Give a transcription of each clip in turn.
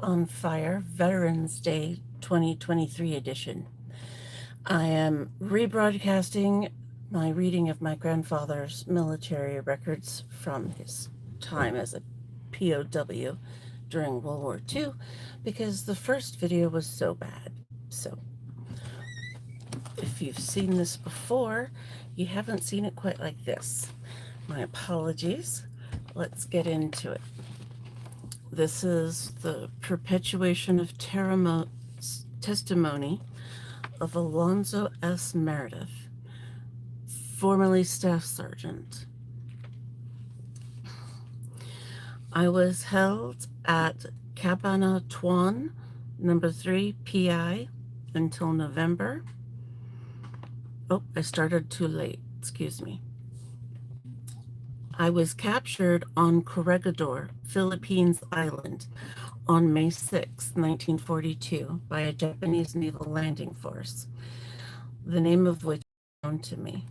on Fire Veterans Day 2023 edition. I am rebroadcasting my reading of my grandfather's military records from his time as a POW during World War II because the first video was so bad. So, if you've seen this before, you haven't seen it quite like this. My apologies. Let's get into it. This is the perpetuation of testimony of Alonzo S. Meredith, formerly Staff Sergeant. I was held at Bataan, number 3 PI until November. Oh, I started too late, excuse me. I was captured on Corregidor, Philippines Island, on May 6, 1942, by a Japanese naval landing force, the name of which is known to me.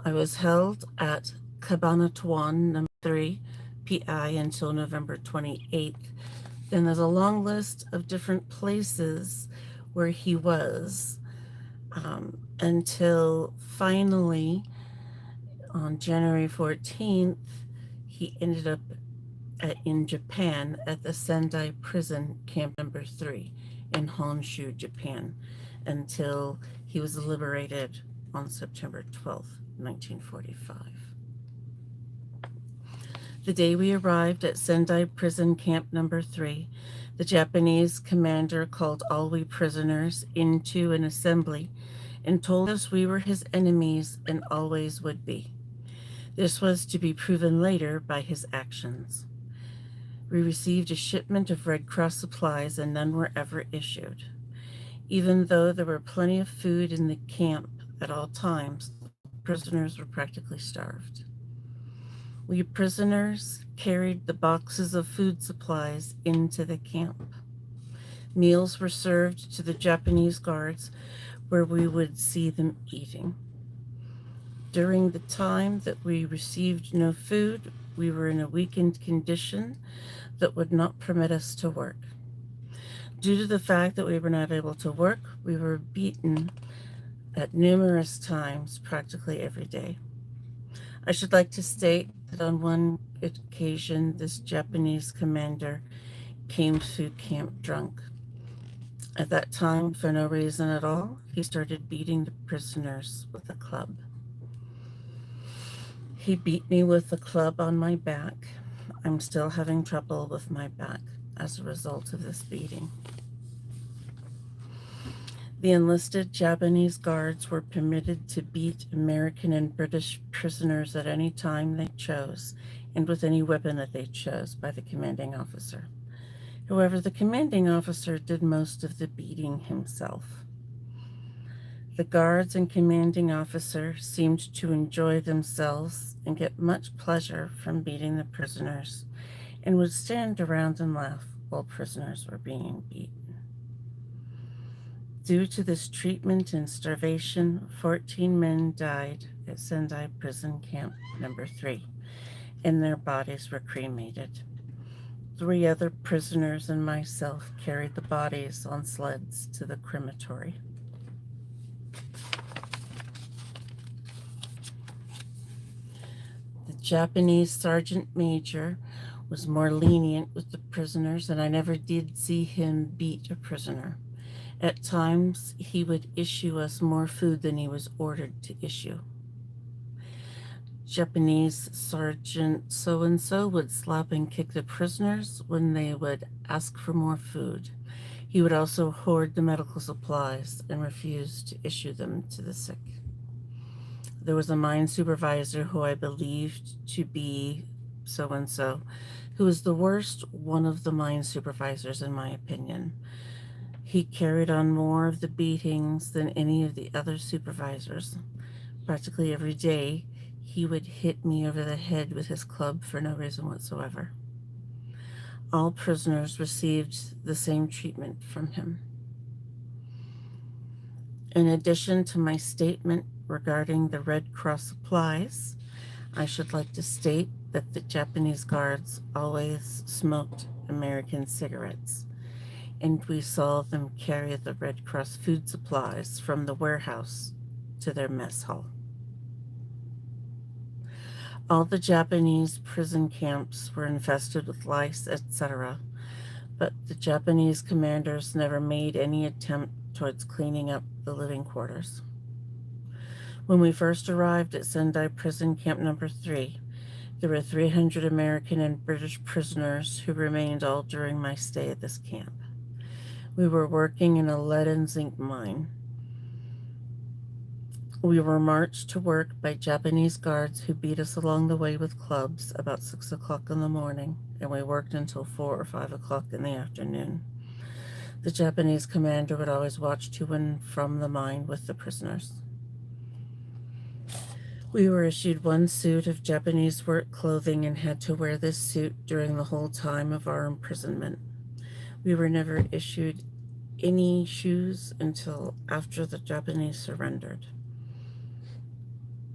I was held at Bataan, number 3, PI until November 28th. Then there's a long list of different places where he was until finally on January 14th, he ended up in Japan at the Sendai Prison Camp number 3 in Honshu, Japan, until he was liberated on September 12th, 1945. The day we arrived at Sendai Prison Camp number 3, the Japanese commander called all we prisoners into an assembly and told us we were his enemies and always would be. This was to be proven later by his actions. We received a shipment of Red Cross supplies and none were ever issued. Even though there were plenty of food in the camp at all times, prisoners were practically starved. We prisoners carried the boxes of food supplies into the camp. Meals were served to the Japanese guards where we would see them eating. During the time that we received no food, we were in a weakened condition that would not permit us to work. Due to the fact that we were not able to work, we were beaten at numerous times, practically every day. I should like to state that on one occasion, this Japanese commander came to camp drunk. At that time, for no reason at all, he started beating the prisoners with a club. He beat me with a club on my back. I'm still having trouble with my back as a result of this beating. The enlisted Japanese guards were permitted to beat American and British prisoners at any time they chose and with any weapon that they chose by the commanding officer. However, the commanding officer did most of the beating himself. The guards and commanding officer seemed to enjoy themselves and get much pleasure from beating the prisoners and would stand around and laugh while prisoners were being beaten. Due to this treatment and starvation, 14 men died at Sendai Prison Camp number 3, and their bodies were cremated. 3 other prisoners and myself carried the bodies on sleds to the crematory. The Japanese sergeant major was more lenient with the prisoners, and I never did see him beat a prisoner. At times, he would issue us more food than he was ordered to issue. Japanese Sergeant so-and-so would slap and kick the prisoners when they would ask for more food. He would also hoard the medical supplies and refuse to issue them to the sick. There was a mine supervisor who I believed to be so-and-so, who was the worst one of the mine supervisors in my opinion. He carried on more of the beatings than any of the other supervisors. Practically every day, he would hit me over the head with his club for no reason whatsoever. All prisoners received the same treatment from him. In addition to my statement regarding the Red Cross supplies, I should like to state that the Japanese guards always smoked American cigarettes. and we saw them carry the Red Cross food supplies from the warehouse to their mess hall. All the Japanese prison camps were infested with lice, etc., but the Japanese commanders never made any attempt towards cleaning up the living quarters. When we first arrived at Sendai Prison Camp Number 3, there were 300 American and British prisoners who remained all during my stay at this camp. We were working in a lead and zinc mine. We were marched to work by Japanese guards who beat us along the way with clubs about 6 o'clock in the morning, and we worked until 4 or 5 o'clock in the afternoon. The Japanese commander would always watch to and from the mine with the prisoners. We were issued one suit of Japanese work clothing and had to wear this suit during the whole time of our imprisonment. We were never issued any shoes until after the Japanese surrendered.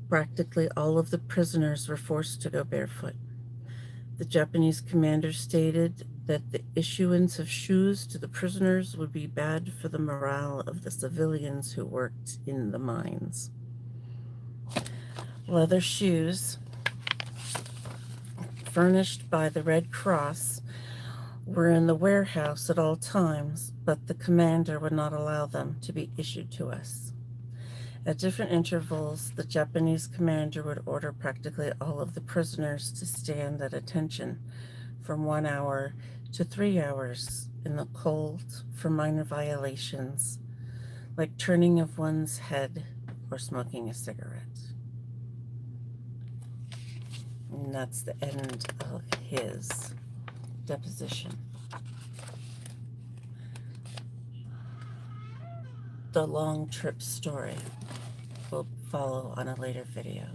Practically all of the prisoners were forced to go barefoot. The Japanese commander stated that the issuance of shoes to the prisoners would be bad for the morale of the civilians who worked in the mines. Leather shoes, furnished by the Red Cross, were in the warehouse at all times, but the commander would not allow them to be issued to us. At different intervals, the Japanese commander would order practically all of the prisoners to stand at attention from 1 hour to 3 hours in the cold for minor violations, like turning of one's head or smoking a cigarette. And that's the end of his deposition. The long trip story will follow on a later video.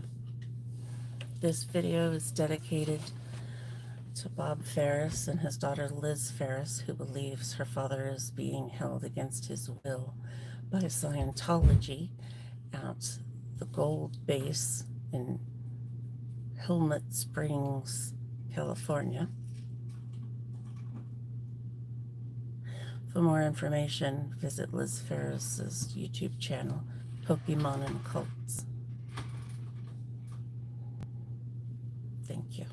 This video is dedicated to Bob Ferris and his daughter Liz Ferris, who believes her father is being held against his will by Scientology at the Gold Base in Hilmet Springs, California. For more information, visit Liz Ferris's YouTube channel, Pokemon and Cults. Thank you.